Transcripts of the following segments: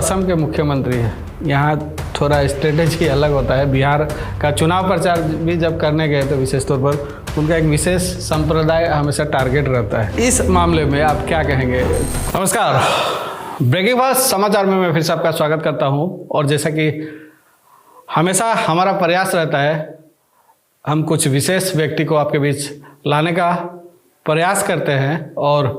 असम के मुख्यमंत्री हैं, यहाँ थोड़ा स्ट्रेटेजी अलग होता है। बिहार का चुनाव प्रचार भी जब करने गए तो विशेष तौर पर उनका एक विशेष संप्रदाय हमेशा टारगेट रहता है। इस मामले में आप क्या कहेंगे? नमस्कार, ब्रेकिंग फास्ट समाचार में मैं फिर से आपका स्वागत करता हूँ। और जैसा कि हमेशा हमारा प्रयास रहता है, हम कुछ विशेष व्यक्ति को आपके बीच लाने का प्रयास करते हैं। और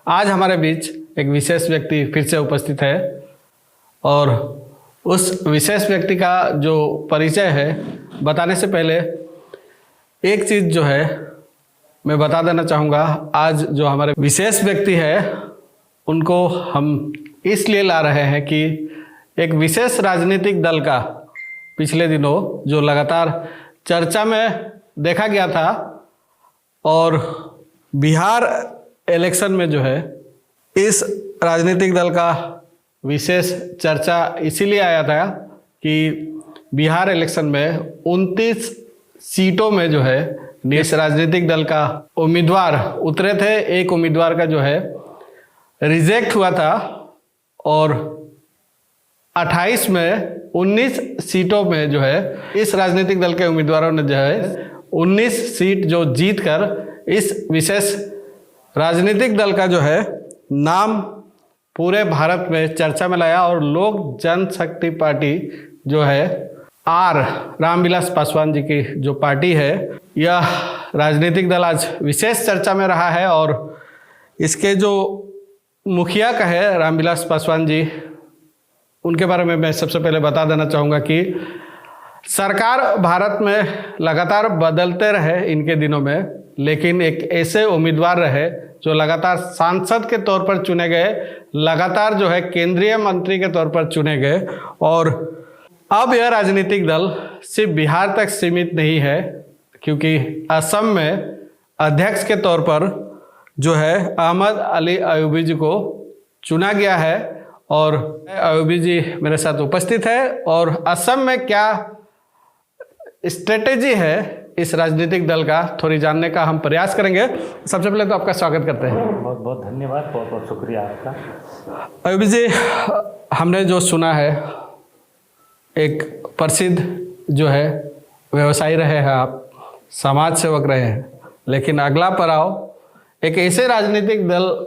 आज हमारे बीच एक विशेष व्यक्ति फिर से उपस्थित है और उस विशेष व्यक्ति का जो परिचय है बताने से पहले एक चीज़ जो है मैं बता देना चाहूँगा। आज जो हमारे विशेष व्यक्ति है उनको हम इसलिए ला रहे हैं कि एक विशेष राजनीतिक दल का पिछले दिनों जो लगातार चर्चा में देखा गया था और बिहार इलेक्शन में जो है इस राजनीतिक दल का विशेष चर्चा इसीलिए आया था कि बिहार इलेक्शन में 29 सीटों में जो है इस राजनीतिक दल का उम्मीदवार उतरे थे। एक उम्मीदवार का जो है रिजेक्ट हुआ था और 28 में 19 सीटों में जो है इस राजनीतिक दल के उम्मीदवारों ने जो है 19 सीट जो जीत कर इस विशेष राजनीतिक दल का जो है नाम पूरे भारत में चर्चा में लाया। और लोक जनशक्ति पार्टी जो है रामविलास पासवान जी की जो पार्टी है, यह राजनीतिक दल आज विशेष चर्चा में रहा है। और इसके जो मुखिया का है रामविलास पासवान जी, उनके बारे में मैं सबसे पहले बता देना चाहूँगा कि सरकार भारत में लगातार बदलते रहे इनके दिनों में, लेकिन एक ऐसे उम्मीदवार रहे जो लगातार सांसद के तौर पर चुने गए, लगातार जो है केंद्रीय मंत्री के तौर पर चुने गए। और अब यह राजनीतिक दल सिर्फ बिहार तक सीमित नहीं है, क्योंकि असम में अध्यक्ष के तौर पर जो है अहमद अली अयूबी जी को चुना गया है। और अयूबी जी मेरे साथ उपस्थित है और असम में क्या स्ट्रेटेजी है इस राजनीतिक दल का थोड़ी जानने का हम प्रयास करेंगे। सबसे पहले तो आपका स्वागत करते हैं। बहुत बहुत धन्यवाद, बहुत बहुत शुक्रिया आपका। अयूबी जी, हमने जो सुना है, एक प्रसिद्ध जो है व्यवसायी रहे हैं आप, समाज सेवक रहे हैं, लेकिन अगला पड़ाव एक ऐसे राजनीतिक दल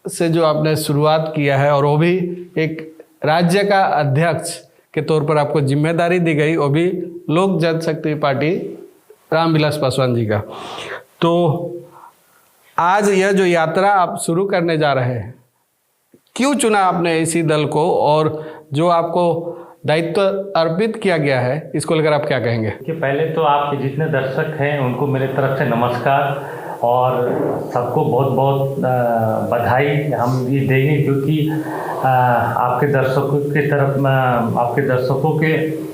से जो आपने शुरुआत किया है और वो भी एक राज्य का अध्यक्ष के तौर पर आपको जिम्मेदारी दी गई, वो भी लोक जनशक्ति पार्टी रामविलास पासवान जी का। तो आज यह जो यात्रा आप शुरू करने जा रहे हैं, क्यों चुना आपने इसी दल को और जो आपको दायित्व अर्पित किया गया है, इसको लेकर आप क्या कहेंगे? कि पहले तो आपके जितने दर्शक हैं उनको मेरे तरफ से नमस्कार और सबको बहुत बहुत बधाई हम ये देंगे, क्योंकि आपके दर्शकों के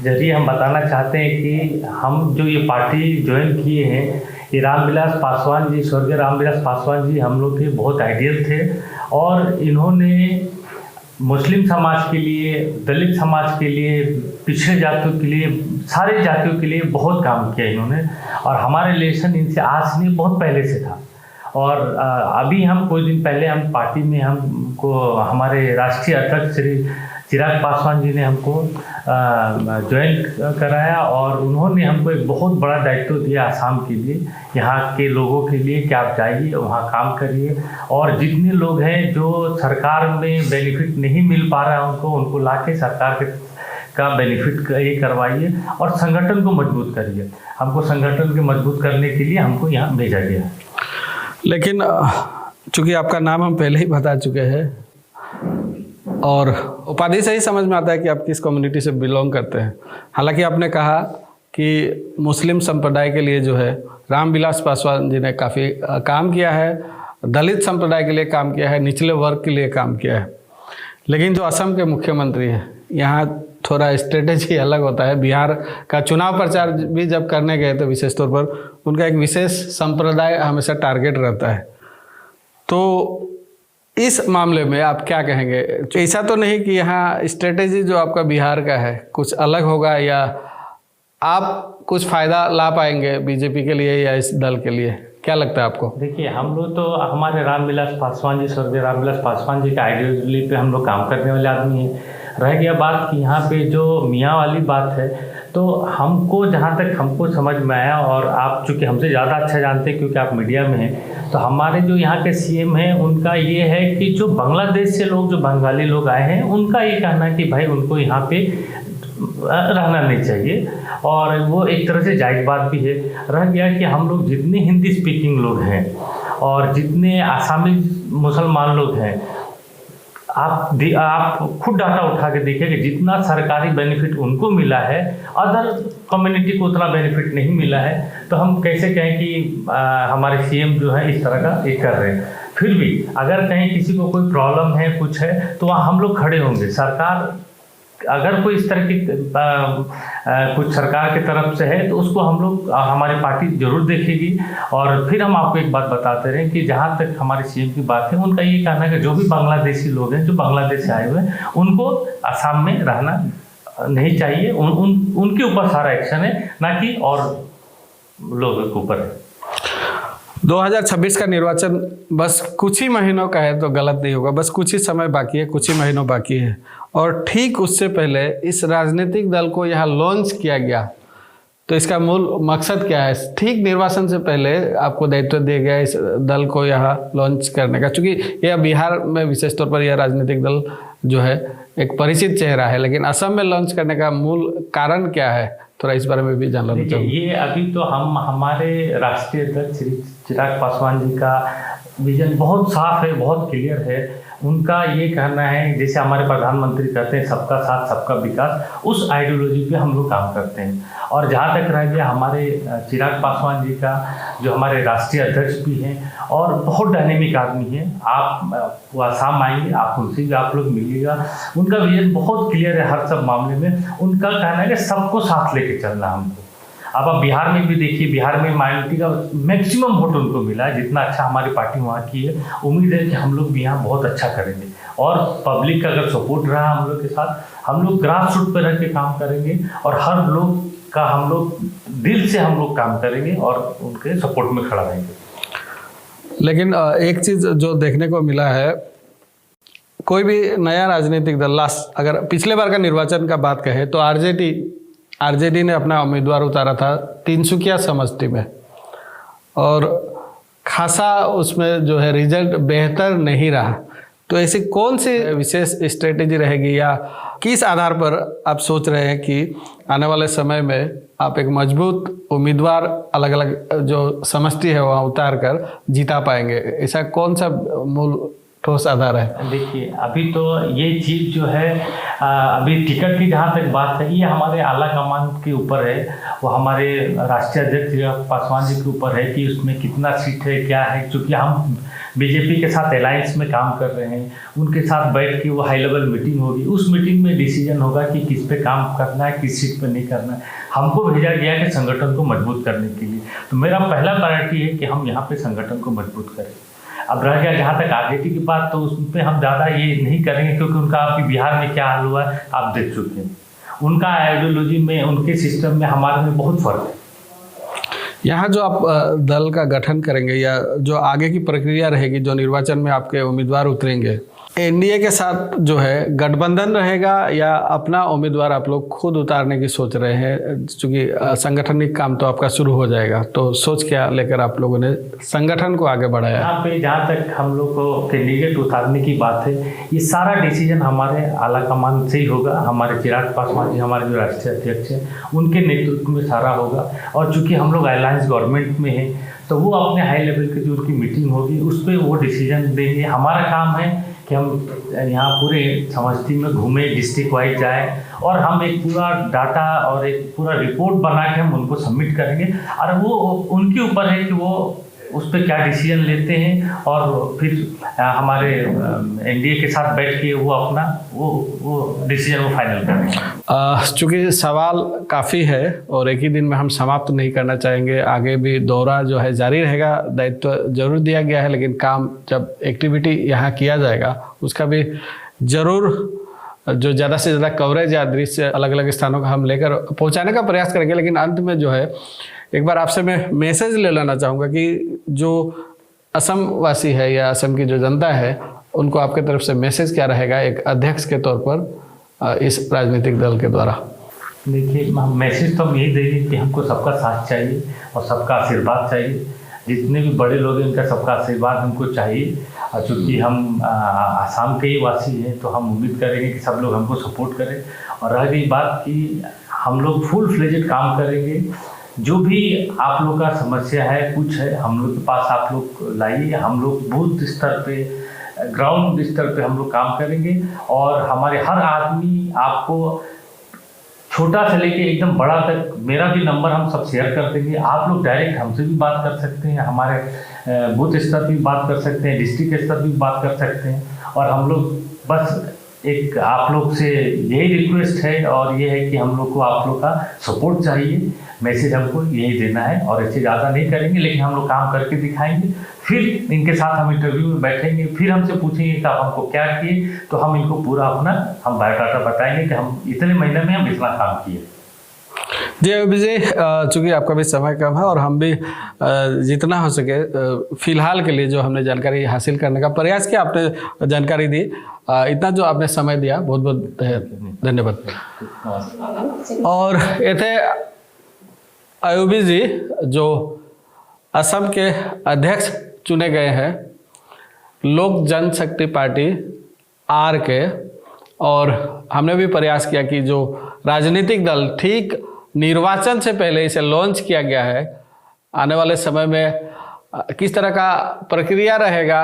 जरिए हम बताना चाहते हैं कि हम जो ये पार्टी ज्वाइन किए हैं, ये रामविलास पासवान जी, स्वर्गीय रामविलास पासवान जी हम लोग के बहुत आइडियल थे। और इन्होंने मुस्लिम समाज के लिए, दलित समाज के लिए, पिछड़े जातियों के लिए, सारे जातियों के लिए बहुत काम किया इन्होंने। और हमारे रिलेशन इनसे आज नहीं, बहुत पहले से था। और अभी हम कुछ दिन पहले हम पार्टी में हमको हमारे राष्ट्रीय अध्यक्ष श्री चिराग पासवान जी ने हमको ज्वाइन कराया और उन्होंने हमको एक बहुत बड़ा दायित्व दिया आसाम के लिए, यहाँ के लोगों के लिए कि आप जाइए वहाँ काम करिए और जितने लोग हैं जो सरकार में बेनिफिट नहीं मिल पा रहा है उनको लाके सरकार का बेनिफिट ये करवाइए और संगठन को मजबूत करिए। हमको संगठन को मजबूत करने के लिए हमको यहाँ भेजा गया। लेकिन चूँकि आपका नाम हम पहले ही बता चुके हैं और उपाधि से ही समझ में आता है कि आप किस कम्युनिटी से बिलोंग करते हैं। हालांकि आपने कहा कि मुस्लिम संप्रदाय के लिए जो है रामविलास पासवान जी ने काफ़ी काम किया है, दलित संप्रदाय के लिए काम किया है, निचले वर्ग के लिए काम किया है, लेकिन जो असम के मुख्यमंत्री हैं, यहाँ थोड़ा स्ट्रेटेजी अलग होता है। बिहार का चुनाव प्रचार भी जब करने गए तो विशेष तौर पर उनका एक विशेष संप्रदाय हमेशा टारगेट रहता है। तो इस मामले में आप क्या कहेंगे? ऐसा तो नहीं कि यहाँ स्ट्रेटेजी जो आपका बिहार का है कुछ अलग होगा या आप कुछ फ़ायदा ला पाएंगे बीजेपी के लिए या इस दल के लिए? क्या लगता है आपको? देखिए, हम लोग तो हमारे रामविलास पासवान जी, स्वर्गीय रामविलास पासवान जी का आइडियोलॉजी पे हम लोग काम करने वाले आदमी हैं। रह गया बात कि यहाँ पे जो मियाँ वाली बात है, तो हमको जहाँ तक हमको समझ में आया, और आप चूँकि हमसे ज़्यादा अच्छा जानते हैं क्योंकि आप मीडिया में हैं, तो हमारे जो यहाँ के सीएम हैं उनका ये है कि जो बांग्लादेश से लोग, जो बंगाली लोग आए हैं, उनका ये कहना है कि भाई उनको यहाँ पे रहना नहीं चाहिए, और वो एक तरह से जायज़ बात भी है। रह गया कि हम लोग जितने हिंदी स्पीकिंग लोग हैं और जितने आसामी मुसलमान लोग हैं, आप खुद डाटा उठा के देखिए कि जितना सरकारी बेनिफिट उनको मिला है, अदर कम्युनिटी को उतना बेनिफिट नहीं मिला है। तो हम कैसे कहें कि हमारे सीएम जो है इस तरह का ये कर रहे हैं। फिर भी अगर कहीं किसी को कोई प्रॉब्लम है, कुछ है, तो वहाँ हम लोग खड़े होंगे। सरकार अगर कोई इस तरह की कुछ सरकार की तरफ से है, तो उसको हम लोग, हमारी पार्टी जरूर देखेगी। और फिर हम आपको एक बात बताते रहे कि जहाँ तक हमारे सीएम की बात है, उनका ये कहना है कि जो भी बांग्लादेशी लोग हैं, जो बांग्लादेश से आए हुए हैं, उनको असम में रहना नहीं चाहिए। उनके ऊपर सारा एक्शन है, ना कि और लोगों के ऊपर है। 2026 का निर्वाचन बस कुछ ही महीनों का है, तो गलत नहीं होगा। बस कुछ ही समय बाकी है, कुछ ही महीनों बाकी है, और ठीक उससे पहले इस राजनीतिक दल को यहाँ लॉन्च किया गया। तो इसका मूल मकसद क्या है? ठीक निर्वाचन से पहले आपको दायित्व दिया गया इस दल को यहाँ लॉन्च करने का, क्योंकि यह बिहार में विशेष तौर पर यह राजनीतिक दल जो है एक परिचित चेहरा है, लेकिन असम में लॉन्च करने का मूल कारण क्या है? थोड़ा इस बारे में भी जानना चाहूँगा। ये अभी तो हमारे राष्ट्रीय अध्यक्ष श्री चिराग पासवान जी का विजन बहुत साफ है, बहुत क्लियर है। उनका ये कहना है, जैसे हमारे प्रधानमंत्री कहते हैं सबका साथ सबका विकास, उस आइडियोलॉजी पे हम लोग काम करते हैं। और जहाँ तक रह गया हमारे चिराग पासवान जी का, जो हमारे राष्ट्रीय अध्यक्ष भी हैं और बहुत डायनेमिक आदमी हैं, आप आसाम आएंगे, आप उनसे भी आप लोग मिलिएगा। उनका विजन बहुत क्लियर है हर सब मामले में। उनका कहना है कि सबको साथ लेके चलना हमको। अब आप बिहार में भी देखिए, बिहार में माइनॉरिटी का मैक्सिमम वोट उनको मिला है। जितना अच्छा हमारी पार्टी वहाँ की है, उम्मीद है कि हम लोग भी यहाँ बहुत अच्छा करेंगे। और पब्लिक का अगर सपोर्ट रहा हम लोग के साथ, हम लोग ग्रास रूट पर रह के काम करेंगे, और हर लोग का हम लोग दिल से हम लोग काम करेंगे और उनके सपोर्ट में खड़ा रहेंगे। लेकिन एक चीज़ जो देखने को मिला है, कोई भी नया राजनीतिक दल, अगर पिछले बार का निर्वाचन का बात कहें तो आरजेडी ने अपना उम्मीदवार उतारा था तिनसुकिया समष्टि में, और खासा उसमें जो है रिजल्ट बेहतर नहीं रहा। तो ऐसी कौन सी विशेष स्ट्रेटेजी रहेगी, या किस आधार पर आप सोच रहे हैं कि आने वाले समय में आप एक मजबूत उम्मीदवार अलग अलग जो समष्टि है वहाँ उतार कर जीता पाएंगे? ऐसा कौन सा मूल ठोस आधार है? देखिए, अभी तो ये चीज़ जो है, अभी टिकट की जहाँ तक बात है, ये हमारे आला कमान के ऊपर है। वो हमारे राष्ट्रीय अध्यक्ष पासवान जी के ऊपर है कि उसमें कितना सीट है, क्या है। क्योंकि हम बीजेपी के साथ अलायंस में काम कर रहे हैं, उनके साथ बैठ के वो हाई लेवल मीटिंग होगी। उस मीटिंग में डिसीजन होगा कि किस पे काम करना है, किस सीट पे नहीं करना है। हमको भेजा गया कि संगठन को मजबूत करने के लिए। तो मेरा पहला प्रायोरिटी है कि हम यहाँ पे संगठन को मजबूत करें। अब रह गया जहाँ तक आरजेडी की बात, तो उस पर हम ज़्यादा ये नहीं करेंगे, क्योंकि उनका आपकी बिहार में क्या हाल हुआ है आप देख चुके हैं। उनका आइडियोलॉजी में, उनके सिस्टम में हमारे में बहुत फ़र्क है। यहाँ जो आप दल का गठन करेंगे, या जो आगे की प्रक्रिया रहेगी, जो निर्वाचन में आपके उम्मीदवार उतरेंगे, एनडीए के साथ जो है गठबंधन रहेगा, या अपना उम्मीदवार आप लोग खुद उतारने की सोच रहे हैं? क्योंकि संगठनिक काम तो आपका शुरू हो जाएगा, तो सोच क्या लेकर आप लोगों ने संगठन को आगे बढ़ाया? यहाँ पे जहाँ तक हम लोग को कैंडिडेट उतारने की बात है, ये सारा डिसीजन हमारे आला कमान से ही होगा। हमारे चिराग पासवान जी, हमारे जो राष्ट्रीय अध्यक्ष हैं, उनके नेतृत्व में सारा होगा। और चूँकि हम लोग अलायंस गवर्नमेंट में हैं, तो वो अपने हाई लेवल की जो उनकी मीटिंग होगी उस पर वो डिसीजन देंगे। हमारा काम है कि हम यहाँ पूरे समष्टि में घूमें, डिस्ट्रिक्ट वाइज जाए, और हम एक पूरा डाटा और एक पूरा रिपोर्ट बना के हम उनको सबमिट करेंगे। और वो उनके ऊपर है कि वो उस पर क्या डिसीजन लेते हैं, और फिर हमारे एनडीए के साथ बैठ के वो अपना वो डिसीजन वो फाइनल करेंगे। चूँकि सवाल काफ़ी है और एक ही दिन में हम समाप्त नहीं करना चाहेंगे, आगे भी दौरा जो है जारी रहेगा। दायित्व जरूर दिया गया है, लेकिन काम जब एक्टिविटी यहाँ किया जाएगा उसका भी ज़रूर जो ज़्यादा से ज़्यादा कवरेज या दृश्य अलग अलग स्थानों का हम लेकर पहुंचाने का प्रयास करेंगे। लेकिन अंत में जो है एक बार आपसे मैं मैसेज ले लेना चाहूँगा कि जो असम वासी है या असम की जो जनता है उनको आपके तरफ से मैसेज क्या रहेगा एक अध्यक्ष के तौर पर इस राजनीतिक दल के द्वारा? देखिए, मैसेज तो हम यही देंगे कि हमको सबका साथ चाहिए और सबका आशीर्वाद चाहिए। जितने भी बड़े लोग हैं उनका सबका आशीर्वाद हमको चाहिए। और चूँकि हम आसाम के ही वासी हैं तो हम उम्मीद करेंगे कि सब लोग हमको सपोर्ट करें। और रह गई बात कि हम लोग फुल फ्लेजेड काम करेंगे। जो भी आप लोग का समस्या है कुछ है हम लोग के पास आप लोग लाइए। हम लोग बूथ स्तर पे ग्राउंड स्तर पे हम लोग काम करेंगे और हमारे हर आदमी आपको छोटा से लेके एकदम बड़ा तक मेरा भी नंबर हम सब शेयर कर देंगे। आप लोग डायरेक्ट हमसे भी बात कर सकते हैं, हमारे बूथ स्तर पर भी बात कर सकते हैं, डिस्ट्रिक्ट स्तर पर भी बात कर सकते हैं। और हम लोग बस एक आप लोग से यही रिक्वेस्ट है और ये है कि हम लोग को आप लोग का सपोर्ट चाहिए। मैसेज हमको यही देना है और ऐसे ज़्यादा नहीं करेंगे, लेकिन हम लोग काम करके दिखाएंगे। फिर इनके साथ हम इंटरव्यू में बैठेंगे, फिर हमसे पूछेंगे कि आप हमको क्या किए, तो हम इनको पूरा अपना हम बायोडाटा बताएंगे कि हम इतने महीने में हम इतना काम किए। जी अभी जी, चूँकि आपका भी समय कम है और हम भी जितना हो सके फिलहाल के लिए जो हमने जानकारी हासिल करने का प्रयास किया, आपने जानकारी दी, इतना जो आपने समय दिया बहुत बहुत धन्यवाद। और ये थे अयूबी जी जो असम के अध्यक्ष चुने गए हैं लोक जनशक्ति पार्टी आर के। और हमने भी प्रयास किया कि जो राजनीतिक दल ठीक निर्वाचन से पहले इसे लॉन्च किया गया है, आने वाले समय में किस तरह का प्रक्रिया रहेगा।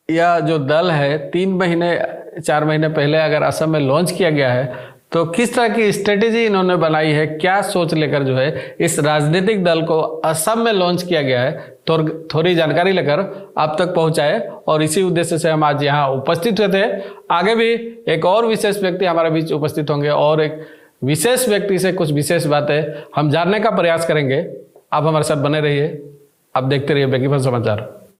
यह जो दल है 3 महीने 4 महीने पहले अगर असम में लॉन्च किया गया है तो किस तरह की स्ट्रेटेजी इन्होंने बनाई है, क्या सोच लेकर जो है इस राजनीतिक दल को असम में लॉन्च किया गया है, तो थोड़ी जानकारी लेकर आप तक पहुंचाए। और इसी उद्देश्य से हम आज यहाँ उपस्थित हुए थे। आगे भी एक और विशेष व्यक्ति हमारे बीच उपस्थित होंगे और एक विशेष व्यक्ति से कुछ विशेष बातें हम जानने का प्रयास करेंगे। आप हमारे साथ बने रहिए, आप देखते रहिए बेकीफल समाचार।